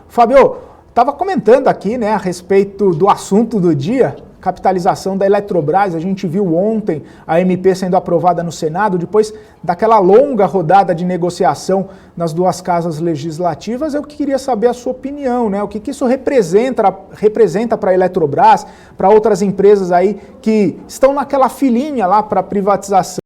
Fábio, estava comentando aqui, né, a respeito do assunto do dia, capitalização da Eletrobras. A gente viu ontem a MP sendo aprovada no Senado, depois daquela longa rodada de negociação nas duas casas legislativas. Eu queria saber a sua opinião, né? O que isso representa para a Eletrobras, para outras empresas aí que estão naquela filinha lá para privatização.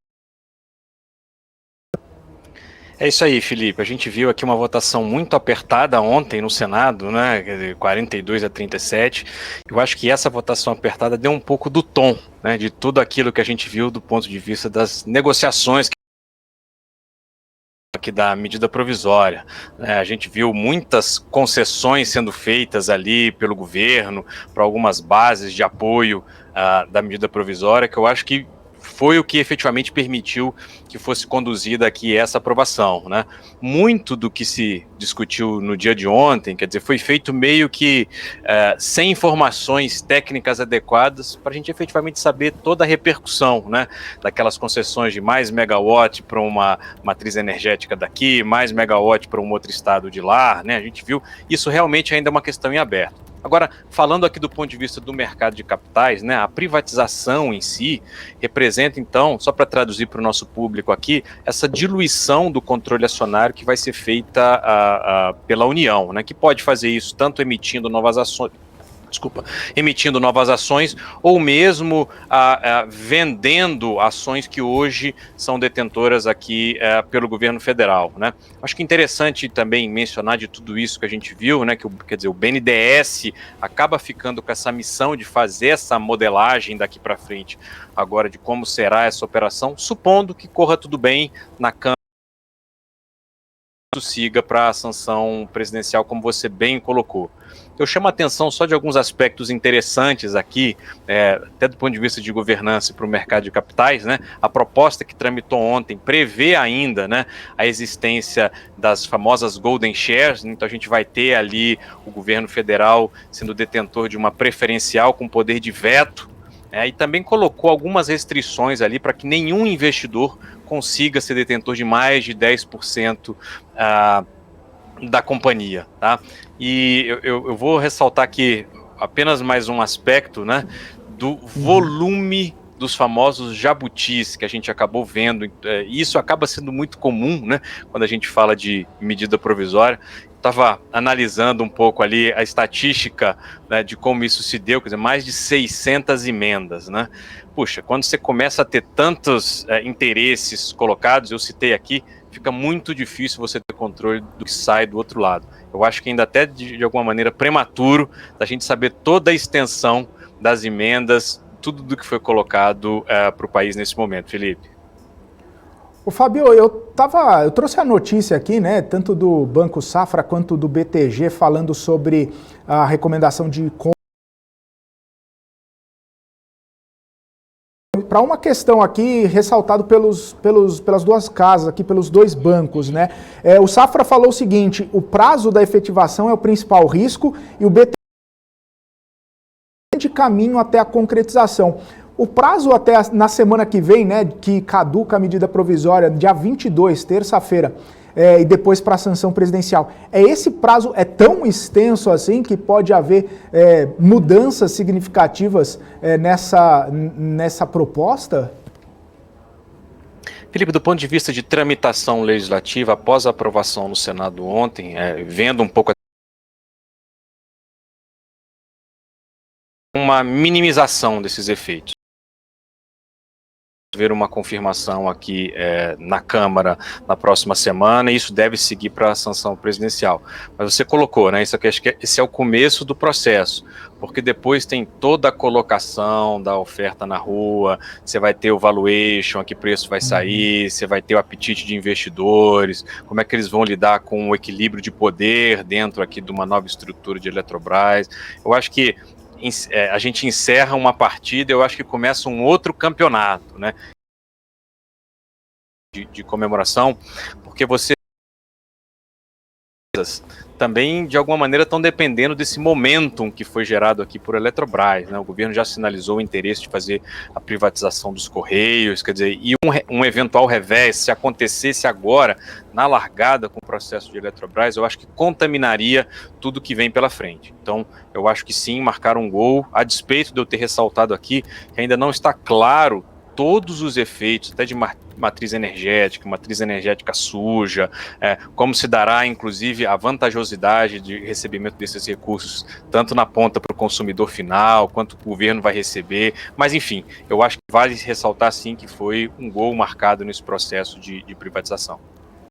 É isso aí, Felipe. A gente viu aqui uma votação muito apertada ontem no Senado, né? 42-37. Eu acho que essa votação apertada deu um pouco do tom, né, de tudo aquilo que a gente viu do ponto de vista das negociações aqui da medida provisória. A gente viu muitas concessões sendo feitas ali pelo governo para algumas bases de apoio da medida provisória, que eu acho que foi o que efetivamente permitiu que fosse conduzida aqui essa aprovação, né? Muito do que se discutiu no dia de ontem, quer dizer, foi feito meio que sem informações técnicas adequadas para a gente efetivamente saber toda a repercussão, né? Daquelas concessões de mais megawatt para uma matriz energética daqui, mais megawatt para um outro estado de lá, né? A gente viu, isso realmente ainda é uma questão em aberto. Agora, falando aqui do ponto de vista do mercado de capitais, né, a privatização em si representa, então, só para traduzir para o nosso público aqui, essa diluição do controle acionário que vai ser feita pela União, né, que pode fazer isso tanto emitindo novas ações, ou mesmo vendendo ações que hoje são detentoras aqui pelo governo federal, né? Acho que é interessante também mencionar de tudo isso que a gente viu, né? Quer dizer, o BNDES acaba ficando com essa missão de fazer essa modelagem daqui para frente, agora de como será essa operação, supondo que corra tudo bem na Câmara, siga para a sanção presidencial, como você bem colocou. Eu chamo a atenção só de alguns aspectos interessantes aqui, até do ponto de vista de governança para o mercado de capitais, né? A proposta que tramitou ontem prevê ainda, né, a existência das famosas Golden Shares, então a gente vai ter ali o governo federal sendo detentor de uma preferencial com poder de veto, e também colocou algumas restrições ali para que nenhum investidor consiga ser detentor de mais de 10% da companhia, tá? E eu vou ressaltar aqui apenas mais um aspecto, né, do volume dos famosos jabutis que a gente acabou vendo, e isso acaba sendo muito comum, né, quando a gente fala de medida provisória. Estava analisando um pouco ali a estatística, né, de como isso se deu, quer dizer, mais de 600 emendas, né? Puxa, quando você começa a ter tantos interesses colocados, eu citei aqui, fica muito difícil você ter controle do que sai do outro lado. Eu acho que ainda até de alguma maneira prematuro da gente saber toda a extensão das emendas, tudo do que foi colocado para o país nesse momento, Felipe. Ô Fábio, eu trouxe a notícia aqui, né, tanto do Banco Safra quanto do BTG, falando sobre a recomendação de para uma questão aqui ressaltado pelas duas casas, aqui pelos dois bancos, né? O Safra falou o seguinte: o prazo da efetivação é o principal risco e o BTG de caminho até a concretização. O prazo até na semana que vem, né, que caduca a medida provisória, dia 22, terça-feira, e depois para a sanção presidencial. Esse prazo é tão extenso assim que pode haver mudanças significativas nessa proposta? Felipe, do ponto de vista de tramitação legislativa, após a aprovação no Senado ontem, vendo um pouco uma minimização desses efeitos. Ver uma confirmação aqui na Câmara na próxima semana, e isso deve seguir para a sanção presidencial. Mas você colocou, né? Isso aqui, acho que esse é o começo do processo, porque depois tem toda a colocação da oferta na rua, você vai ter o valuation, a que preço vai sair, você vai ter o apetite de investidores, como é que eles vão lidar com o equilíbrio de poder dentro aqui de uma nova estrutura de Eletrobras. Eu acho que a gente encerra uma partida, eu acho que começa um outro campeonato, né, de comemoração, porque você empresas também, de alguma maneira, estão dependendo desse momentum que foi gerado aqui por Eletrobras, né? O governo já sinalizou o interesse de fazer a privatização dos Correios, quer dizer, e um eventual revés, se acontecesse agora, na largada com o processo de Eletrobras, eu acho que contaminaria tudo que vem pela frente. Então, eu acho que sim, marcaram um gol, a despeito de eu ter ressaltado aqui que ainda não está claro todos os efeitos, até de matriz energética suja, como se dará, inclusive, a vantajosidade de recebimento desses recursos, tanto na ponta para o consumidor final, quanto o governo vai receber, mas enfim, eu acho que vale ressaltar sim que foi um gol marcado nesse processo de privatização.